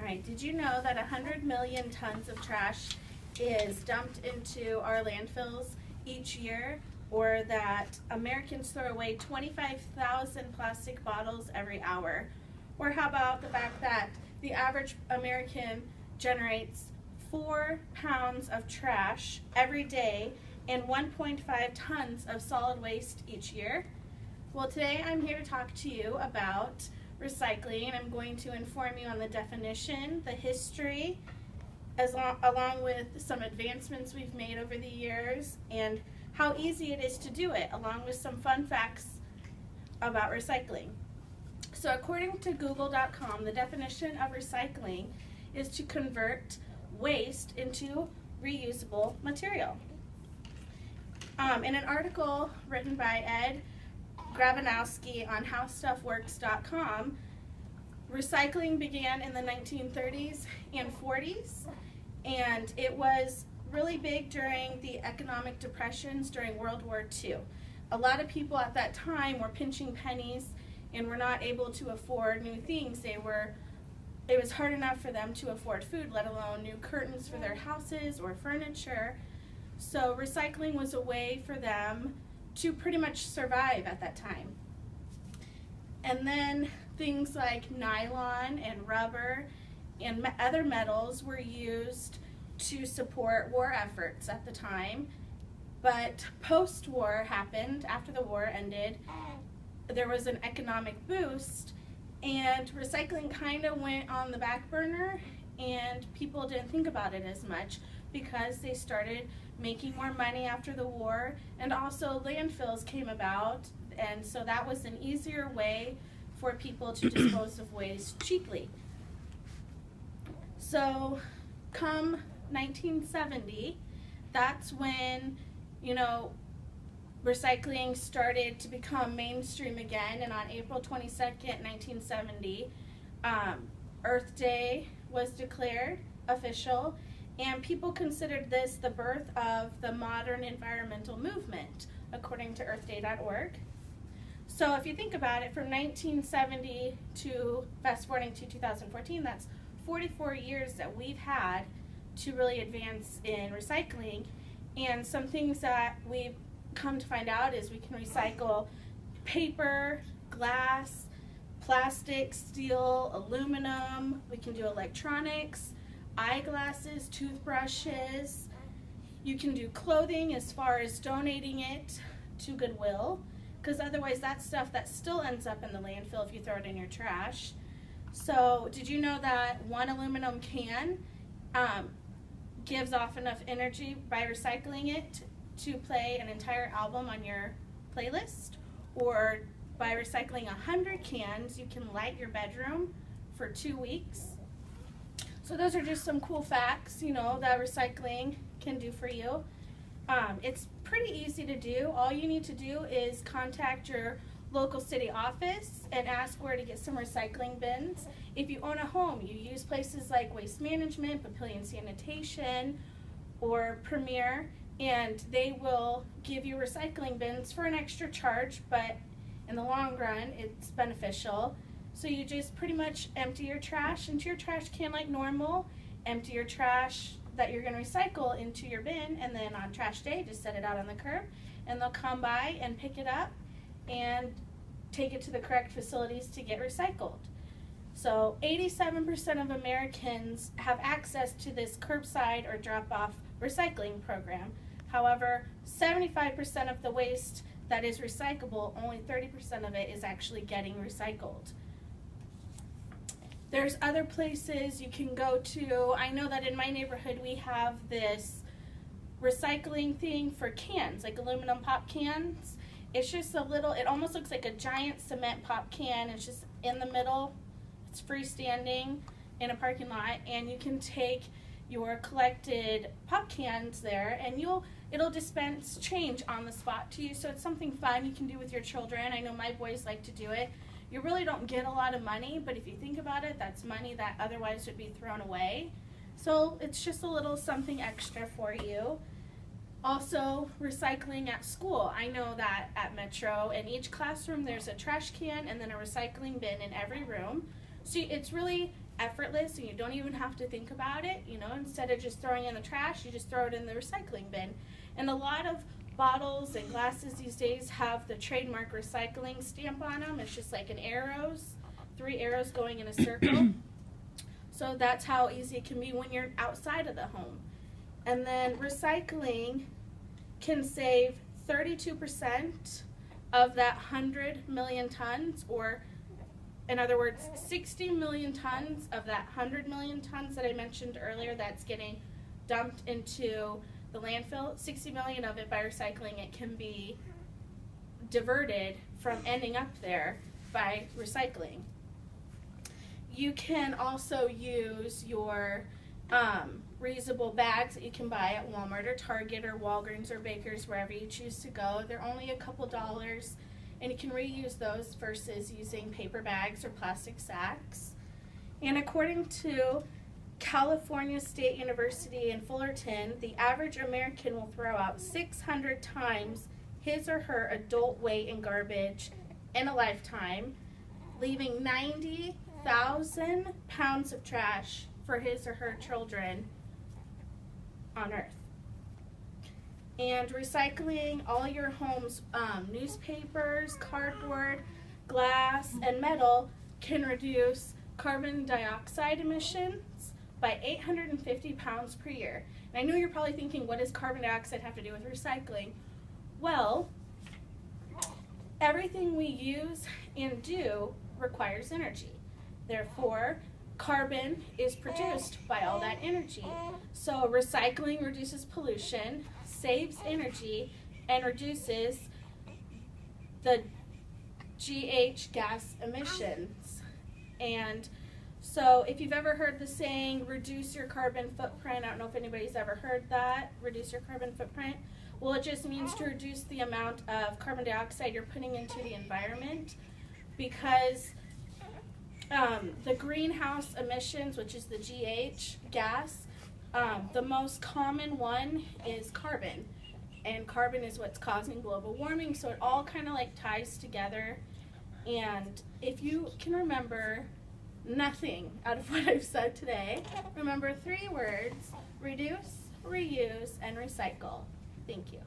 Alright, did you know that 100 million tons of trash is dumped into our landfills each year? Or that Americans throw away 25,000 plastic bottles every hour? Or how about the fact that the average American generates 4 pounds of trash every day and 1.5 tons of solid waste each year? Well, today I'm here to talk to you about recycling, and I'm going to inform you on the definition, the history, along with some advancements we've made over the years, and how easy it is to do it, along with some fun facts about recycling. So according to Google.com, the definition of recycling is to convert waste into reusable material. In an article written by Ed Grabanowski on HowStuffWorks.com, recycling began in the 1930s and 40s, and it was really big during the economic depressions during World War II. A lot of people at that time were pinching pennies and were not able to afford new things. It was hard enough for them to afford food, let alone new curtains for their houses or furniture. So recycling was a way for them to pretty much survive at that time. And then things like nylon and rubber and other metals were used to support war efforts at the time. But post-war happened, after the war ended, there was an economic boost, and recycling kind of went on the back burner, and people didn't think about it as much because they started making more money after the war, and also landfills came about, and so that was an easier way for people to dispose of waste cheaply. So come 1970, that's when, recycling started to become mainstream again, and on April 22nd, 1970, Earth Day was declared official, and people considered this the birth of the modern environmental movement, according to earthday.org. So if you think about it, from 1970 to fast forwarding to 2014, that's 44 years that we've had to really advance in recycling. And some things that we've come to find out is we can recycle paper, glass, plastic, steel, aluminum, we can do electronics, eyeglasses, toothbrushes. You can do clothing as far as donating it to Goodwill, because otherwise that's stuff that still ends up in the landfill if you throw it in your trash. So did you know that one aluminum can gives off enough energy by recycling it to play an entire album on your playlist? Or by recycling 100 cans, you can light your bedroom for 2 weeks. So those are just some cool facts, that recycling can do for you. It's pretty easy to do. All you need to do is contact your local city office and ask where to get some recycling bins. If you own a home, you use places like Waste Management, Papillion Sanitation, or Premier, and they will give you recycling bins for an extra charge, but in the long run, it's beneficial. So you just pretty much empty your trash into your trash can like normal, empty your trash that you're going to recycle into your bin, and then on trash day, just set it out on the curb, and they'll come by and pick it up and take it to the correct facilities to get recycled. So 87% of Americans have access to this curbside or drop-off recycling program. However, 75% of the waste that is recyclable, only 30% of it is actually getting recycled. There's other places you can go to. I know that in my neighborhood we have this recycling thing for cans, like aluminum pop cans. It's just it almost looks like a giant cement pop can. It's just in the middle. It's freestanding in a parking lot, and you can take your collected pop cans there, and it'll dispense change on the spot to you. So it's something fun you can do with your children. I know my boys like to do it. You really don't get a lot of money, but if you think about it, that's money that otherwise would be thrown away. So it's just a little something extra for you. Also, recycling at school. I know that at Metro, in each classroom there's a trash can and then a recycling bin in every room. So it's really effortless and you don't even have to think about it. You know, instead of just throwing it in the trash, you just throw it in the recycling bin. And a lot of bottles and glasses these days have the trademark recycling stamp on them. It's just like an arrows, 3 arrows going in a circle. So that's how easy it can be when you're outside of the home. And then recycling can save 32% of that 100 million tons, or in other words, 60 million tons of that 100 million tons that I mentioned earlier that's getting dumped into the landfill. 60 million of it by recycling, it can be diverted from ending up there by recycling. You can also use your reusable bags that you can buy at Walmart or Target or Walgreens or Baker's, wherever you choose to go. They're only a couple dollars, and you can reuse those versus using paper bags or plastic sacks. And according to California State University in Fullerton, the average American will throw out 600 times his or her adult weight in garbage in a lifetime, leaving 90,000 pounds of trash for his or her children on Earth. And recycling all your home's newspapers, cardboard, glass, and metal can reduce carbon dioxide emissions by 850 pounds per year. And I know you're probably thinking, what does carbon dioxide have to do with recycling? Well, everything we use and do requires energy. Therefore, carbon is produced by all that energy. So recycling reduces pollution, saves energy, and reduces the GH gas emissions. And so if you've ever heard the saying, reduce your carbon footprint, I don't know if anybody's ever heard that, reduce your carbon footprint. Well, it just means to reduce the amount of carbon dioxide you're putting into the environment, because the greenhouse emissions, which is the GH gas, the most common one is carbon. And carbon is what's causing global warming, so it all kind of like ties together. And if you can remember nothing out of what I've said today, remember 3 words: reduce, reuse, and recycle. Thank you.